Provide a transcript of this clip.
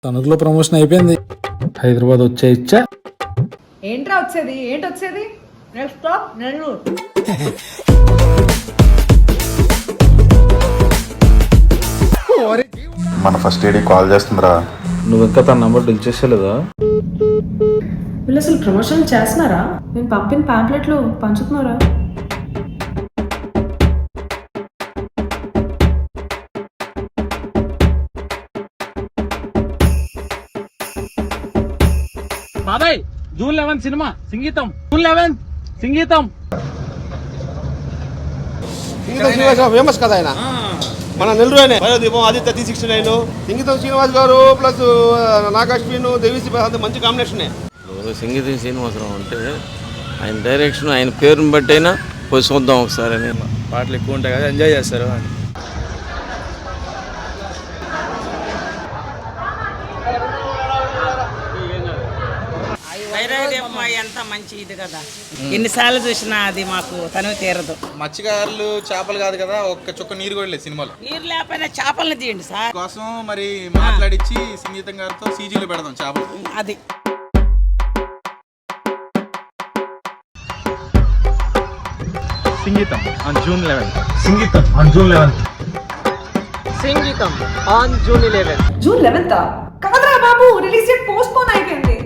తణుకులో ప్రమోషన్ అయిపోయింది, హైదరాబాద్ వచ్చేయచ్చా? ఏంట్రా వచ్చేది? ఏంటొచ్చేది? Next stop Nellore. మన ఫస్ట్ ఎయిడ్ కాల్ చేస్తుందిరా. నువ్వు ఇంకా తన నంబర్ డిల్ చేసేలేదా? వీళ్ళు అసలు ప్రమోషన్ చేస్తున్నారా? నేను పంపిన ప్యాంప్లెట్లు పంచుతున్నారా? బాబాయ్ జూన్ 11 సినిమా సంగీతం, జూన్ 11 సంగీతం. ఫేమస్ కదా ఆయన, మన నెల్లూరునే దీపం ఆదిత్య 369 సంగీతం శ్రీనివాస్ గారు ప్లస్ నాగాశ్విన్ దేవిశ్రీ ప్రసాద్ మంచి కాంబినేషనే. సంగీతం శ్రీనివాసరావు అంటే ఆయన డైరెక్షన్, ఆయన పేరుని బట్టి అయినా పోయి చూద్దాం ఒకసారి అని. పాటలు ఎక్కువ ఉంటాయి కదా, ఎంజాయ్ చేస్తారు. వైరాగ్య అమ్మాయి ఎంత మంచి ఇది కదా, ఎన్నిసార్లు చూసినా అది మాకు తనివి తీరదు. మత్స్యకారులు చేపలు కాదు కదా, ఒక్క చుక్క నీరు కూడా లేదు సినిమాలో. నీరు లేకపోయినా చేపలను తీయండి సార్ కోసం మరి మాట్లాడించి సంగీతం గారితో సీజీలో పెడదాం చేపలు. అది సంగీతం ఆన్ జూన్ 11. సంగీతం ఆన్ జూన్ 11. జూన్ 11th కాదురా బాబు, రిలీజ్ డేట్ పోస్ట్ పోన్ అయిపోయింది.